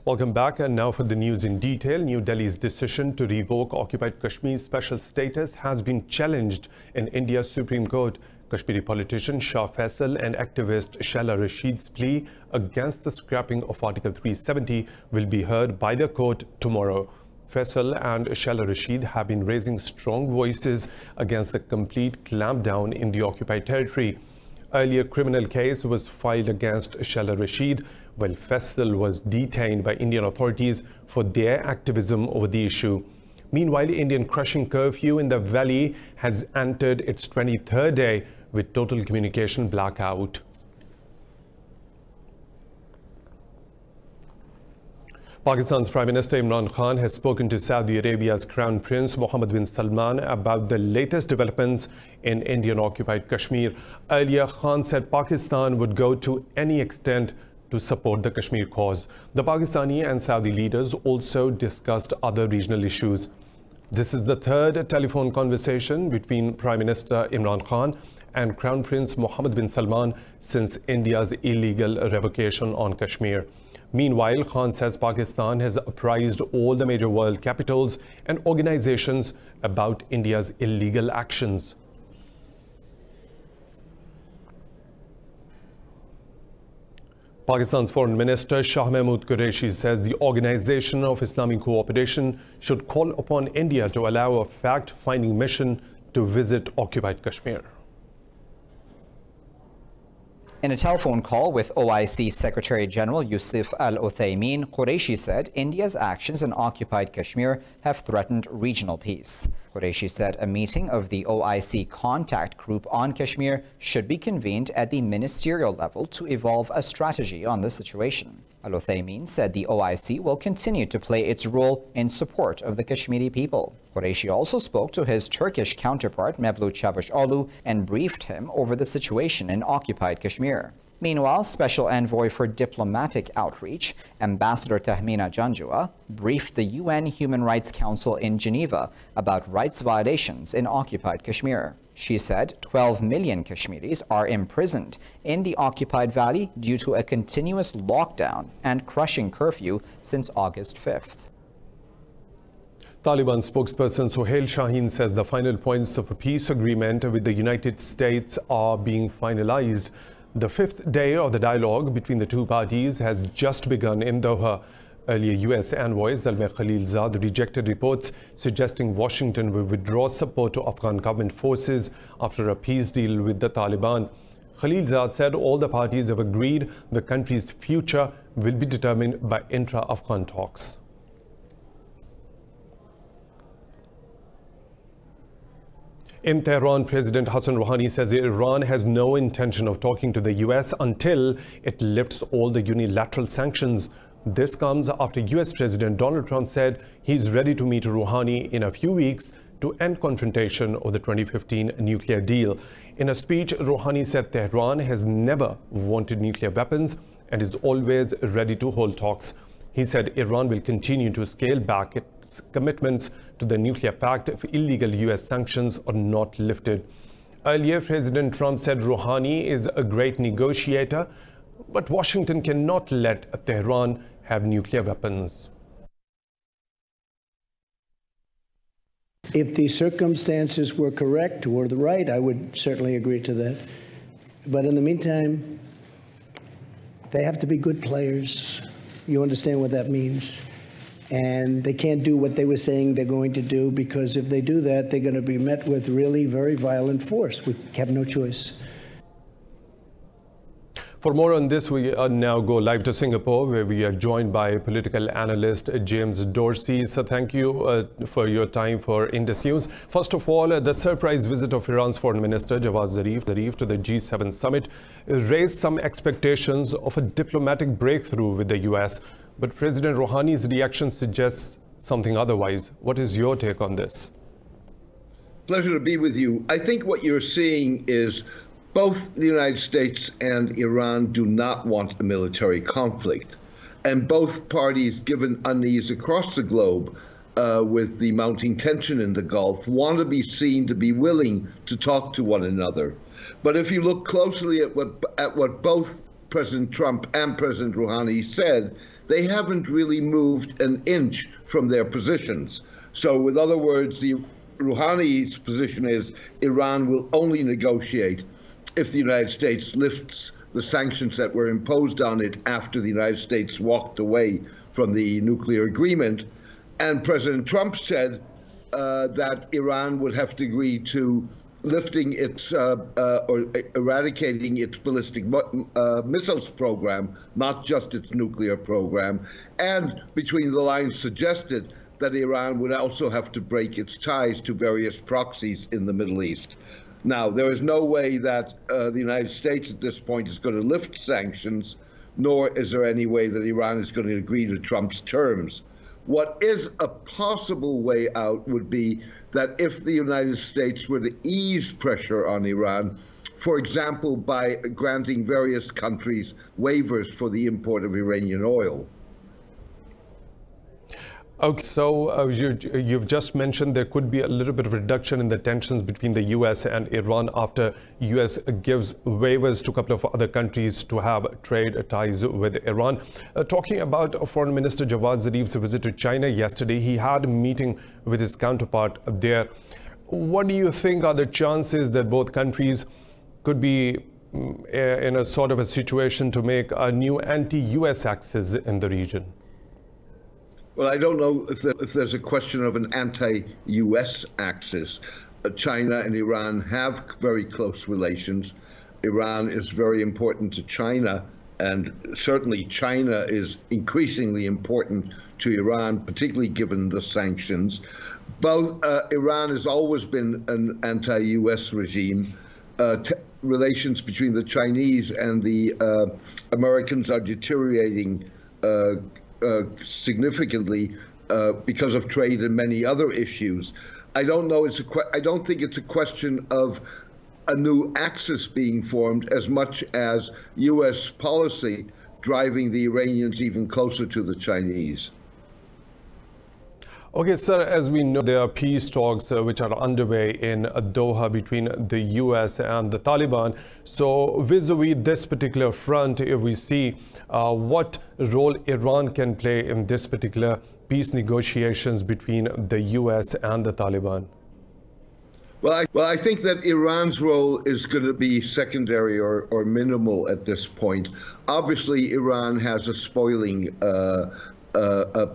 Welcome back, and now for the news in detail. New Delhi's decision to revoke occupied Kashmir's special status has been challenged in India's Supreme Court. Kashmiri politician Shah Faisal and activist Shaila Rashid's plea against the scrapping of Article 370 will be heard by the court tomorrow. Faisal and Shaila Rashid have been raising strong voices against the complete clampdown in the occupied territory. Earlier criminal case was filed against Shaila Rashid, while Faisal was detained by Indian authorities for their activism over the issue. Meanwhile, Indian crushing curfew in the valley has entered its 23rd day with total communication blackout. Pakistan's Prime Minister Imran Khan has spoken to Saudi Arabia's Crown Prince Mohammed bin Salman about the latest developments in Indian-occupied Kashmir. Earlier, Khan said Pakistan would go to any extent to support the Kashmir cause. The Pakistani and Saudi leaders also discussed other regional issues. This is the third telephone conversation between Prime Minister Imran Khan and Crown Prince Mohammed bin Salman since India's illegal revocation on Kashmir. Meanwhile, Khan says Pakistan has apprised all the major world capitals and organizations about India's illegal actions. Pakistan's Foreign Minister Shah Mahmood Qureshi says the Organization of Islamic Cooperation should call upon India to allow a fact-finding mission to visit occupied Kashmir. In a telephone call with OIC Secretary General Yusuf Al-Uthaymeen, Qureshi said India's actions in occupied Kashmir have threatened regional peace. Qureshi said a meeting of the OIC contact group on Kashmir should be convened at the ministerial level to evolve a strategy on the situation. Al-Uthaymeen said the OIC will continue to play its role in support of the Kashmiri people. Qureshi also spoke to his Turkish counterpart Mevlut Çavuşoğlu and briefed him over the situation in occupied Kashmir. Meanwhile, Special Envoy for Diplomatic Outreach, Ambassador Tahmina Janjua, briefed the UN Human Rights Council in Geneva about rights violations in occupied Kashmir. She said 12 million Kashmiris are imprisoned in the occupied valley due to a continuous lockdown and crushing curfew since August 5th. Taliban spokesperson Shaheen says the final points of a peace agreement with the United States are being finalized. The fifth day of the dialogue between the two parties has just begun in Doha. Earlier, U.S. envoy Zalmay Khalilzad rejected reports suggesting Washington will withdraw support to Afghan government forces after a peace deal with the Taliban. Khalilzad said all the parties have agreed the country's future will be determined by intra-Afghan talks. In Tehran, President Hassan Rouhani says Iran has no intention of talking to the U.S. until it lifts all the unilateral sanctions. This comes after U.S. President Donald Trump said he's ready to meet Rouhani in a few weeks to end confrontation over the 2015 nuclear deal. In a speech, Rouhani said Tehran has never wanted nuclear weapons and is always ready to hold talks. He said Iran will continue to scale back its commitments to the nuclear pact if illegal U.S. sanctions are not lifted. Earlier, President Trump said Rouhani is a great negotiator, but Washington cannot let Tehran have nuclear weapons. If the circumstances were correct or the right, I would certainly agree to that. But in the meantime, they have to be good players. You understand what that means. And they can't do what they were saying they're going to do, because if they do that, they're going to be met with really very violent force. We have no choice. For more on this, we now go live to Singapore, where we are joined by political analyst James Dorsey. So thank you for your time for Indus News. First of all, the surprise visit of Iran's Foreign Minister Javad Zarif to the G7 summit raised some expectations of a diplomatic breakthrough with the US. But President Rouhani's reaction suggests something otherwise. What is your take on this? Pleasure to be with you. I think what you're seeing is both the United States and Iran do not want a military conflict. And both parties, given unease across the globe with the mounting tension in the Gulf, want to be seen to be willing to talk to one another. But if you look closely at what both President Trump and President Rouhani said, they haven't really moved an inch from their positions. So, in other words, the Rouhani's position is Iran will only negotiate if the United States lifts the sanctions that were imposed on it after the United States walked away from the nuclear agreement. And President Trump said that Iran would have to agree to lifting its or eradicating its ballistic missiles program, not just its nuclear program, and between the lines suggested that Iran would also have to break its ties to various proxies in the Middle East. Now, there is no way that the United States at this point is going to lift sanctions, nor is there any way that Iran is going to agree to Trump's terms. What is a possible way out would be that if the United States were to ease pressure on Iran, for example, by granting various countries waivers for the import of Iranian oil. Okay, so you've just mentioned there could be a little bit of reduction in the tensions between the U.S. and Iran after U.S. gives waivers to a couple of other countries to have trade ties with Iran. Talking about Foreign Minister Javad Zarif's visit to China yesterday, he had a meeting with his counterpart there. What do you think are the chances that both countries could be in a sort of a situation to make a new anti-U.S. axis in the region? Well, I don't know if there's a question of an anti-U.S. axis. China and Iran have very close relations. Iran is very important to China, and certainly China is increasingly important to Iran, particularly given the sanctions. Both Iran has always been an anti-U.S. regime. Relations between the Chinese and the Americans are deteriorating significantly because of trade and many other issues. I don't think it's a question of a new axis being formed as much as U.S. policy driving the Iranians even closer to the Chinese. Okay, sir, as we know, there are peace talks which are underway in Doha between the U.S. and the Taliban. So vis-a-vis this particular front, if we see what role Iran can play in this particular peace negotiations between the U.S. and the Taliban? Well, I think that Iran's role is going to be secondary or minimal at this point. Obviously, Iran has a spoiling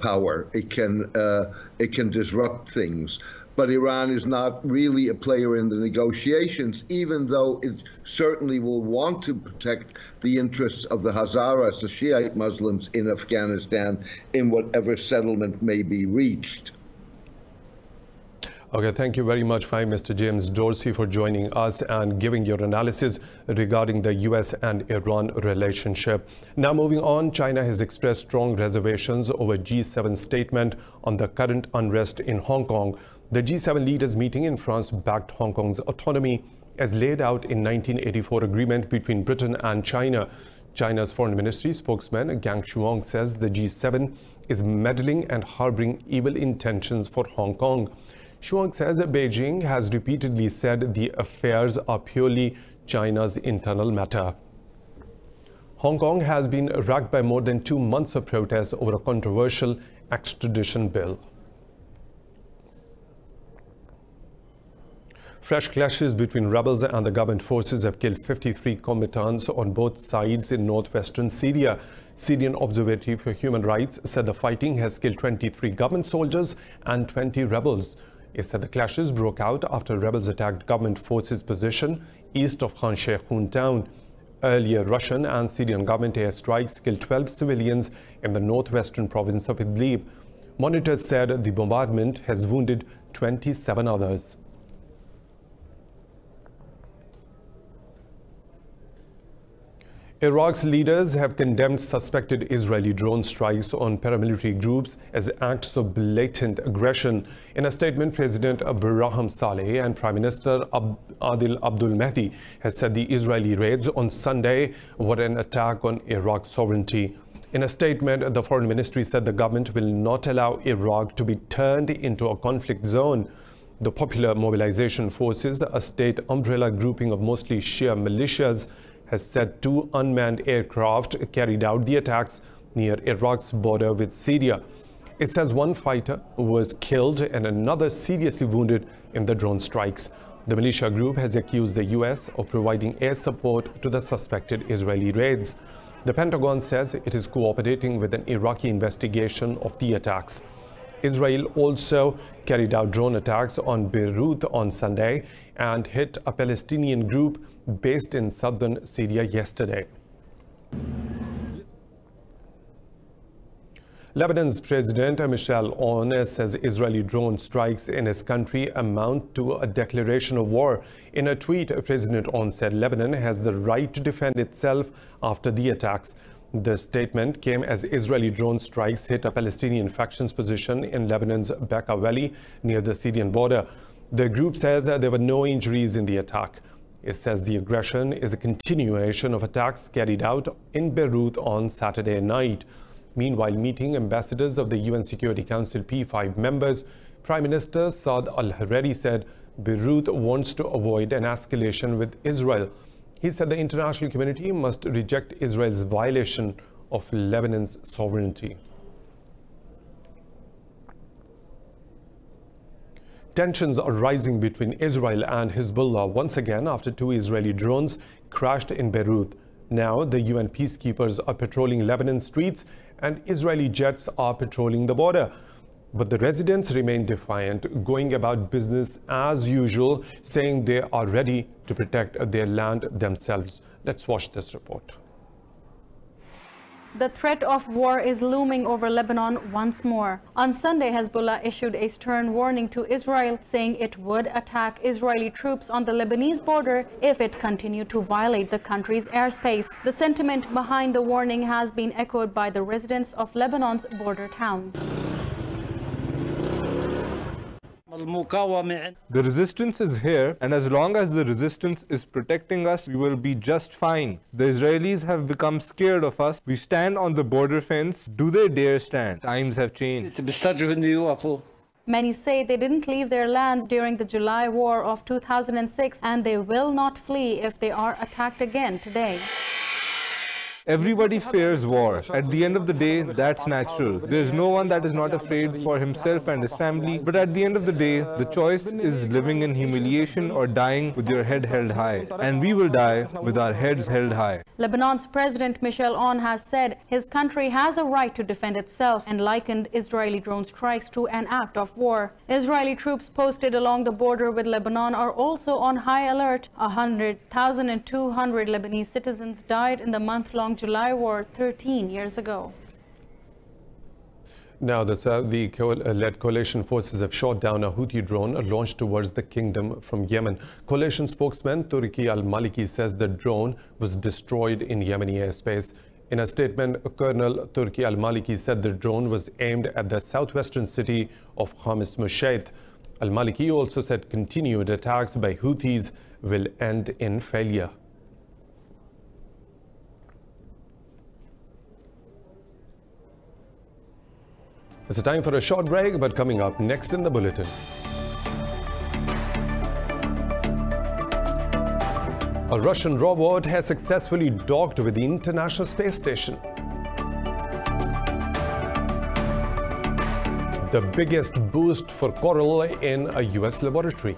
power. It can disrupt things. But Iran is not really a player in the negotiations, even though it certainly will want to protect the interests of the Hazaras, the Shiite Muslims in Afghanistan, in whatever settlement may be reached. Okay, thank you very much, Mr. James Dorsey, for joining us and giving your analysis regarding the U.S. and Iran relationship. Now moving on, China has expressed strong reservations over G7 statement on the current unrest in Hong Kong. The G7 leaders meeting in France backed Hong Kong's autonomy as laid out in 1984 agreement between Britain and China. China's foreign ministry spokesman Gang Shuang says the G7 is meddling and harboring evil intentions for Hong Kong. Shuang says that Beijing has repeatedly said the affairs are purely China's internal matter. Hong Kong has been racked by more than 2 months of protests over a controversial extradition bill. Fresh clashes between rebels and the government forces have killed 53 combatants on both sides in northwestern Syria. Syrian Observatory for Human Rights said the fighting has killed 23 government soldiers and 20 rebels. It said the clashes broke out after rebels attacked government forces' position east of Khan Sheikhoun town. Earlier, Russian and Syrian government airstrikes killed 12 civilians in the northwestern province of Idlib. Monitors said the bombardment has wounded 27 others. Iraq's leaders have condemned suspected Israeli drone strikes on paramilitary groups as acts of blatant aggression. In a statement, President Barham Saleh and Prime Minister Adil Abdul Mahdi has said the Israeli raids on Sunday were an attack on Iraq's sovereignty. In a statement, the Foreign Ministry said the government will not allow Iraq to be turned into a conflict zone. The Popular Mobilization Forces, a state umbrella grouping of mostly Shia militias, has said 2 unmanned aircraft carried out the attacks near Iraq's border with Syria. It says one fighter was killed and another seriously wounded in the drone strikes. The militia group has accused the US of providing air support to the suspected Israeli raids. The Pentagon says it is cooperating with an Iraqi investigation of the attacks. Israel also carried out drone attacks on Beirut on Sunday and hit a Palestinian group based in southern Syria yesterday. Lebanon's President Michel Aoun says Israeli drone strikes in his country amount to a declaration of war. In a tweet, President Aoun said Lebanon has the right to defend itself after the attacks. The statement came as Israeli drone strikes hit a Palestinian faction's position in Lebanon's Bekaa Valley near the Syrian border. The group says that there were no injuries in the attack. It says the aggression is a continuation of attacks carried out in Beirut on Saturday night. Meanwhile, meeting ambassadors of the UN Security Council P5 members, Prime Minister Saad al-Hariri said Beirut wants to avoid an escalation with Israel. He said the international community must reject Israel's violation of Lebanon's sovereignty. Tensions are rising between Israel and Hezbollah once again after two Israeli drones crashed in Beirut. Now, the UN peacekeepers are patrolling Lebanon's streets and Israeli jets are patrolling the border. But the residents remain defiant, going about business as usual, saying they are ready to protect their land themselves. Let's watch this report. The threat of war is looming over Lebanon once more. On Sunday, Hezbollah issued a stern warning to Israel, saying it would attack Israeli troops on the Lebanese border if it continued to violate the country's airspace. The sentiment behind the warning has been echoed by the residents of Lebanon's border towns. The resistance is here, and as long as the resistance is protecting us, we will be just fine. The Israelis have become scared of us. We stand on the border fence. Do they dare stand? Times have changed. Many say they didn't leave their lands during the July war of 2006, and they will not flee if they are attacked again today. Everybody fears war. At the end of the day, that's natural. There's no one that is not afraid for himself and his family. But at the end of the day, the choice is living in humiliation or dying with your head held high. And we will die with our heads held high. Lebanon's President Michel Aoun has said his country has a right to defend itself and likened Israeli drone strikes to an act of war. Israeli troops posted along the border with Lebanon are also on high alert. 100,200 Lebanese citizens died in the month-long July war 13 years ago. Now, the Saudi-led coalition forces have shot down a Houthi drone launched towards the kingdom from Yemen. Coalition spokesman Turki al-Maliki says the drone was destroyed in Yemeni airspace. In a statement, Colonel Turki al-Maliki said the drone was aimed at the southwestern city of Khamis Mushaith. Al-Maliki also said continued attacks by Houthis will end in failure. It's a time for a short break, but coming up next in the bulletin. A Russian robot has successfully docked with the International Space Station. The biggest boost for coral in a US laboratory.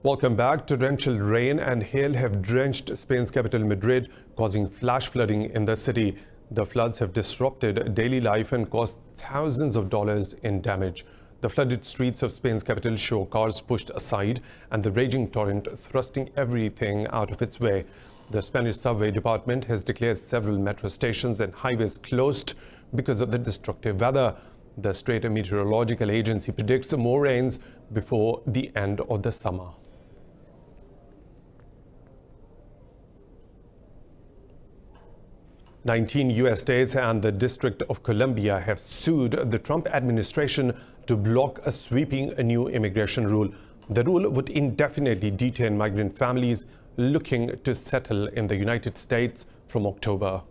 Welcome back. Torrential rain and hail have drenched Spain's capital Madrid, causing flash flooding in the city. The floods have disrupted daily life and caused thousands of dollars in damage. The flooded streets of Spain's capital show cars pushed aside and the raging torrent thrusting everything out of its way. The Spanish subway department has declared several metro stations and highways closed because of the destructive weather. The State Meteorological Agency predicts more rains before the end of the summer. 19 U.S. states and the District of Columbia have sued the Trump administration to block a sweeping new immigration rule. The rule would indefinitely detain migrant families looking to settle in the United States from October.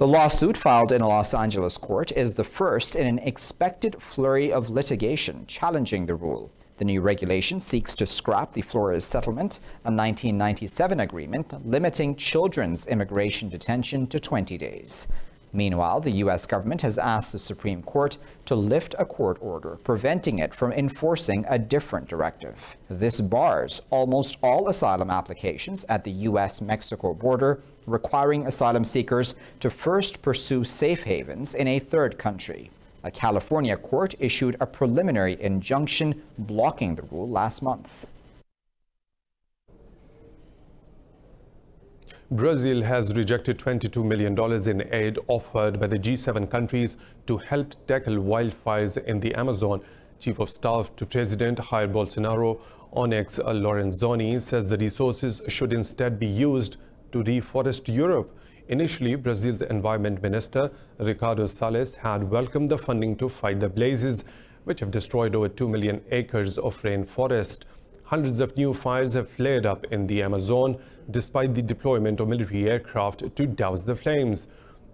The lawsuit filed in a Los Angeles court is the first in an expected flurry of litigation challenging the rule. The new regulation seeks to scrap the Flores settlement, a 1997 agreement limiting children's immigration detention to 20 days. Meanwhile, the U.S. government has asked the Supreme Court to lift a court order preventing it from enforcing a different directive. This bars almost all asylum applications at the U.S.-Mexico border, requiring asylum seekers to first pursue safe havens in a third country. A California court issued a preliminary injunction blocking the rule last month. Brazil has rejected $22 million in aid offered by the G7 countries to help tackle wildfires in the Amazon. Chief of Staff to President Jair Bolsonaro, Onyx Lorenzoni, says the resources should instead be used to reforest Europe. Initially, Brazil's Environment Minister, Ricardo Salles, had welcomed the funding to fight the blazes, which have destroyed over 2 million acres of rainforest. Hundreds of new fires have flared up in the Amazon, despite the deployment of military aircraft to douse the flames.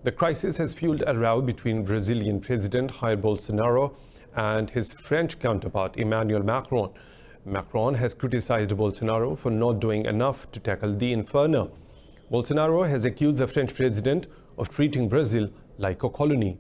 The crisis has fueled a row between Brazilian President Jair Bolsonaro and his French counterpart, Emmanuel Macron. Macron has criticized Bolsonaro for not doing enough to tackle the inferno. Bolsonaro has accused the French president of treating Brazil like a colony.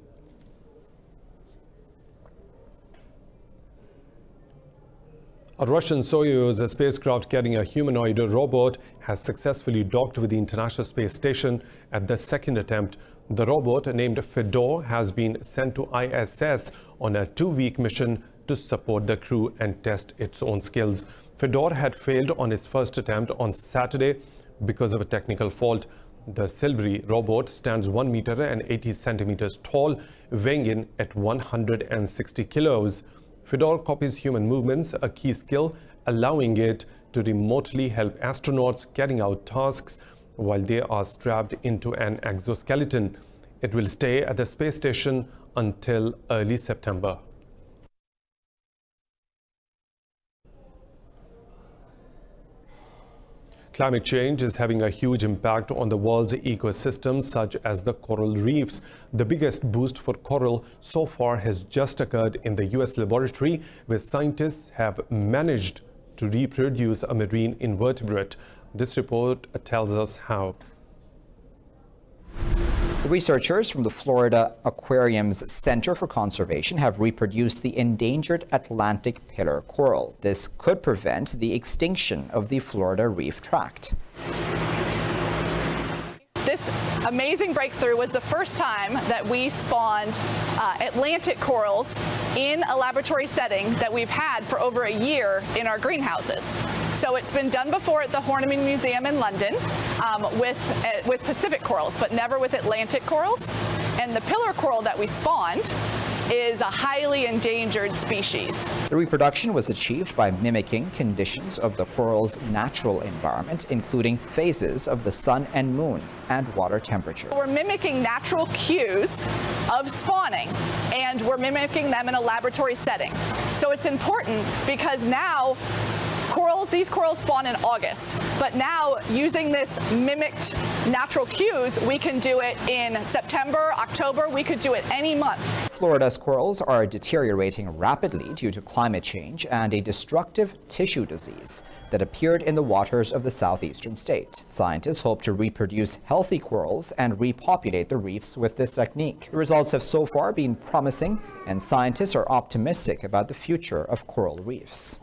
A Russian Soyuz spacecraft carrying a humanoid robot has successfully docked with the International Space Station at the second attempt. The robot, named Fodor, has been sent to ISS on a 2-week mission to support the crew and test its own skills. Fodor had failed on its first attempt on Saturday because of a technical fault. The silvery robot stands 1 meter and 80 centimeters tall, weighing in at 160 kilos. Fodor copies human movements, a key skill allowing it to remotely help astronauts carrying out tasks while they are strapped into an exoskeleton. It will stay at the space station until early September. Climate change is having a huge impact on the world's ecosystems, such as the coral reefs. The biggest boost for coral so far has just occurred in the US laboratory, where scientists have managed to reproduce a marine invertebrate. This report tells us how. Researchers from the Florida Aquarium's Center for Conservation have reproduced the endangered Atlantic pillar coral. This could prevent the extinction of the Florida reef tract. This amazing breakthrough was the first time that we spawned Atlantic corals in a laboratory setting that we've had for over a year in our greenhouses. So it's been done before at the Rouhani Museum in London with Pacific corals, but never with Atlantic corals. And the pillar coral that we spawned is a highly endangered species. The reproduction was achieved by mimicking conditions of the coral's natural environment, including phases of the sun and moon and water temperature. We're mimicking natural cues of spawning, and we're mimicking them in a laboratory setting. So it's important because now these corals spawn in August, but now using this mimicked natural cues, we can do it in September, October, we could do it any month. Florida's corals are deteriorating rapidly due to climate change and a destructive tissue disease that appeared in the waters of the southeastern state. Scientists hope to reproduce healthy corals and repopulate the reefs with this technique. The results have so far been promising, and scientists are optimistic about the future of coral reefs.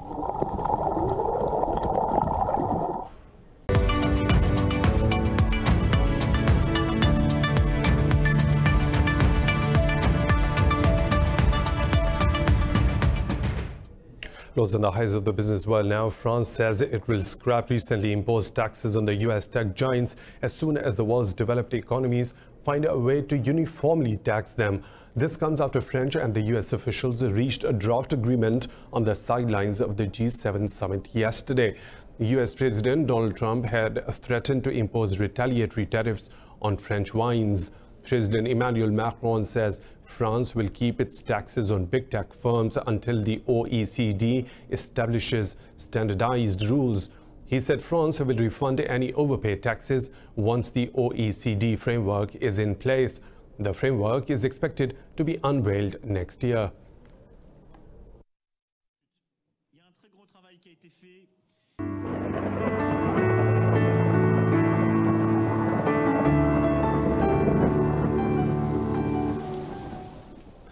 Close on the highs of the business world now. France says it will scrap recently imposed taxes on the US tech giants as soon as the world's developed economies find a way to uniformly tax them. This comes after French and the US officials reached a draft agreement on the sidelines of the G7 summit yesterday. US President Donald Trump had threatened to impose retaliatory tariffs on French wines. President Emmanuel Macron says France will keep its taxes on big tech firms until the OECD establishes standardized rules. He said France will refund any overpaid taxes once the OECD framework is in place. The framework is expected to be unveiled next year.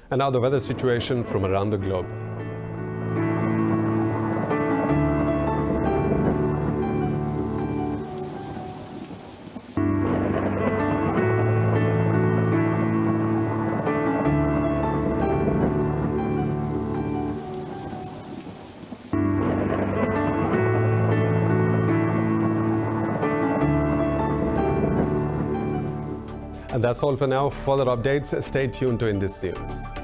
And now the weather situation from around the globe. And that's all for now. For further updates, stay tuned to Indus News.